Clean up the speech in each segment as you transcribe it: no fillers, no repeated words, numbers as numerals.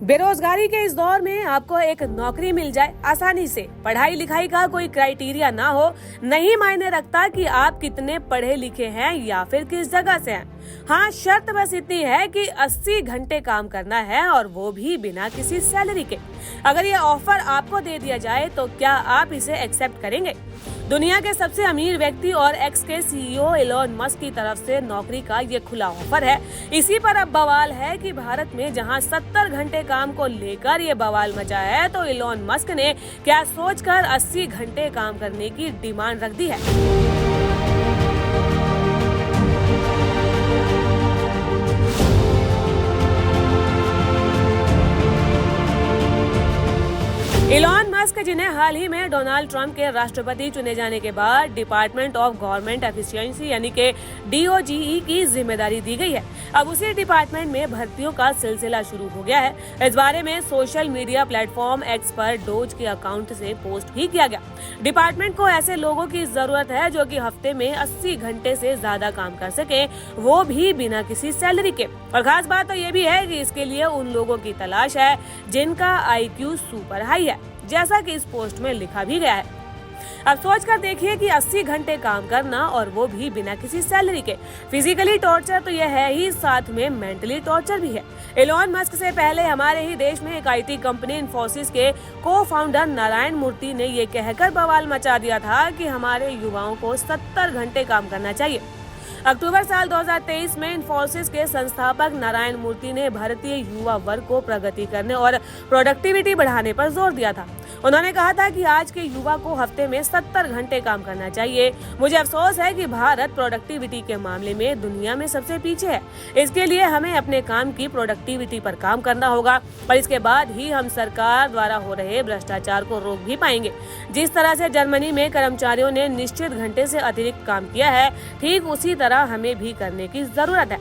बेरोजगारी के इस दौर में आपको एक नौकरी मिल जाए आसानी से, पढ़ाई लिखाई का कोई क्राइटेरिया ना हो, नहीं मायने रखता कि आप कितने पढ़े लिखे हैं या फिर किस जगह से हैं। हाँ, शर्त बस इतनी है कि 80 घंटे काम करना है और वो भी बिना किसी सैलरी के। अगर ये ऑफर आपको दे दिया जाए तो क्या आप इसे एक्सेप्ट करेंगे? दुनिया के सबसे अमीर व्यक्ति और एक्स के सीईओ एलोन मस्क की तरफ से नौकरी का ये खुला ऑफर है। इसी पर अब बवाल है कि भारत में जहां 70 घंटे काम को लेकर ये बवाल मचा है, तो एलोन मस्क ने क्या सोचकर 80 घंटे काम करने की डिमांड रख दी है। एलोन मस्क, जिन्हें हाल ही में डोनाल्ड ट्रंप के राष्ट्रपति चुने जाने के बाद डिपार्टमेंट ऑफ गवर्नमेंट एफिशिएंसी यानी के DOGE की जिम्मेदारी दी गई है, अब उसी डिपार्टमेंट में भर्तियों का सिलसिला शुरू हो गया है। इस बारे में सोशल मीडिया प्लेटफॉर्म एक्स पर डोज के अकाउंट से पोस्ट भी किया गया। डिपार्टमेंट को ऐसे लोगों की जरूरत है जो कि हफ्ते में 80 घंटे से ज्यादा काम कर सके, वो भी बिना किसी सैलरी के। और खास बात तो ये भी है कि इसके लिए उन लोगों की तलाश है जिनका IQ सुपर हाई है, जैसा कि इस पोस्ट में लिखा भी गया है। अब सोच कर देखिए कि 80 घंटे काम करना और वो भी बिना किसी सैलरी के। फिजिकली टॉर्चर तो यह है ही, साथ में मेंटली टॉर्चर भी है। एलोन मस्क से पहले हमारे ही देश में एक IT कंपनी इन्फोसिस के को-फाउंडर नारायण मूर्ति ने ये कहकर बवाल मचा दिया था कि हमारे युवाओं को 70 घंटे काम करना चाहिए। अक्टूबर साल 2023 में इन्फोसिस के संस्थापक नारायण मूर्ति ने भारतीय युवा वर्ग को प्रगति करने और प्रोडक्टिविटी बढ़ाने पर जोर दिया था। उन्होंने कहा था कि आज के युवा को हफ्ते में 70 घंटे काम करना चाहिए। मुझे अफसोस है कि भारत प्रोडक्टिविटी के मामले में दुनिया में सबसे पीछे है। इसके लिए हमें अपने काम की प्रोडक्टिविटी पर काम करना होगा और इसके बाद ही हम सरकार द्वारा हो रहे भ्रष्टाचार को रोक भी पाएंगे। जिस तरह से जर्मनी में कर्मचारियों ने निश्चित घंटे से अतिरिक्त काम किया है, ठीक उसी तरह हमें भी करने की जरूरत है।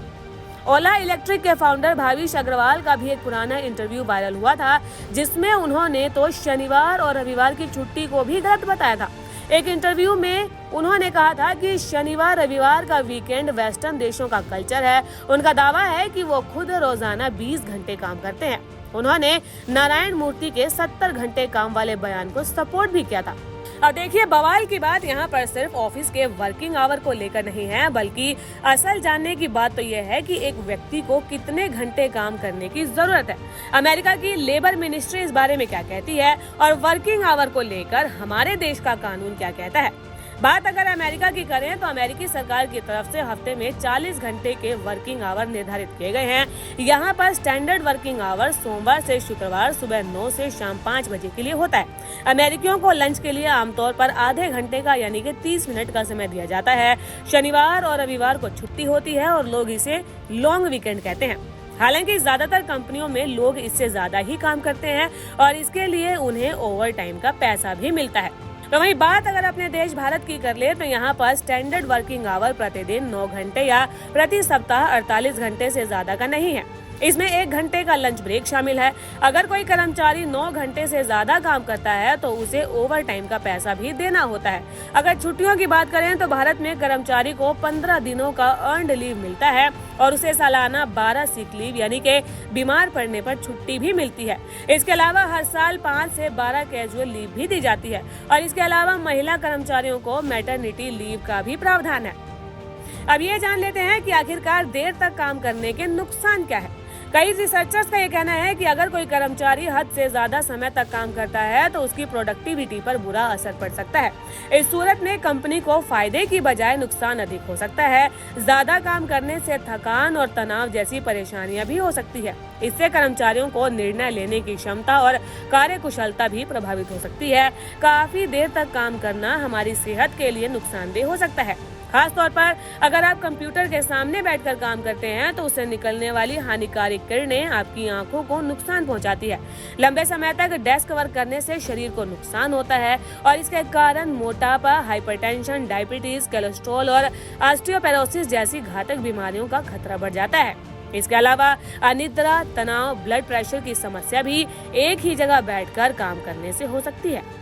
ओला इलेक्ट्रिक के फाउंडर भाविश अग्रवाल का भी एक पुराना इंटरव्यू वायरल हुआ था, जिसमें उन्होंने तो शनिवार और रविवार की छुट्टी को भी गलत बताया था। एक इंटरव्यू में उन्होंने कहा था कि शनिवार रविवार का वीकेंड वेस्टर्न देशों का कल्चर है। उनका दावा है कि वो खुद रोजाना 20 घंटे काम करते हैं। उन्होंने नारायण मूर्ति के 70 घंटे काम वाले बयान को सपोर्ट भी किया था। अब देखिए, बवाल की बात यहाँ पर सिर्फ ऑफिस के वर्किंग आवर को लेकर नहीं है, बल्कि असल जानने की बात तो यह है कि एक व्यक्ति को कितने घंटे काम करने की जरूरत है। अमेरिका की लेबर मिनिस्ट्री इस बारे में क्या कहती है और वर्किंग आवर को लेकर हमारे देश का कानून क्या कहता है। बात अगर अमेरिका की करें तो अमेरिकी सरकार की तरफ से हफ्ते में 40 घंटे के वर्किंग आवर निर्धारित किए गए हैं। यहाँ पर स्टैंडर्ड वर्किंग आवर सोमवार से शुक्रवार सुबह 9 से शाम 5 बजे के लिए होता है। अमेरिकियों को लंच के लिए आमतौर पर आधे घंटे का यानी कि 30 मिनट का समय दिया जाता है। शनिवार और रविवार को छुट्टी होती है और लोग इसे लॉन्ग वीकेंड कहते हैं। हालांकि ज्यादातर कंपनियों में लोग इससे ज्यादा ही काम करते हैं और इसके लिए उन्हें ओवर टाइम का पैसा भी मिलता है। तो वही बात अगर अपने देश भारत की कर ले तो यहाँ पर स्टैंडर्ड वर्किंग आवर प्रतिदिन 9 घंटे या प्रति सप्ताह 48 घंटे से ज्यादा का नहीं है। इसमें 1 घंटे का लंच ब्रेक शामिल है। अगर कोई कर्मचारी 9 घंटे से ज्यादा काम करता है तो उसे ओवर टाइम का पैसा भी देना होता है। अगर छुट्टियों की बात करें तो भारत में कर्मचारी को 15 दिनों का अर्न्ड लीव मिलता है और उसे सालाना 12 सिक लीव यानी के बीमार पड़ने पर छुट्टी भी मिलती है। इसके अलावा हर साल 5 से 12 कैजुअल लीव भी दी जाती है और इसके अलावा महिला कर्मचारियों को मैटरनिटी लीव का भी प्रावधान है। अब ये जान लेते हैं कि आखिरकार देर तक काम करने के नुकसान क्या है। कई रिसर्चर्स का ये कहना है कि अगर कोई कर्मचारी हद से ज्यादा समय तक काम करता है तो उसकी प्रोडक्टिविटी पर बुरा असर पड़ सकता है। इस सूरत में कंपनी को फायदे की बजाय नुकसान अधिक हो सकता है। ज्यादा काम करने से थकान और तनाव जैसी परेशानियां भी हो सकती है। इससे कर्मचारियों को निर्णय लेने की क्षमता और कार्यकुशलता भी प्रभावित हो सकती है। काफी देर तक काम करना हमारी सेहत के लिए नुकसानदेह हो सकता है। खास तौर पर अगर आप कंप्यूटर के सामने बैठकर काम करते हैं तो उससे निकलने वाली हानिकारक किरणें आपकी आंखों को नुकसान पहुंचाती है। लंबे समय तक डेस्क वर्क करने से शरीर को नुकसान होता है और इसके कारण मोटापा, हाइपरटेंशन, डायबिटीज, कोलेस्ट्रॉल और ऑस्टियोपोरोसिस जैसी घातक बीमारियों का खतरा बढ़ जाता है। इसके अलावा अनिद्रा, तनाव, ब्लड प्रेशर की समस्या भी एक ही जगह बैठकर काम करने से हो सकती है।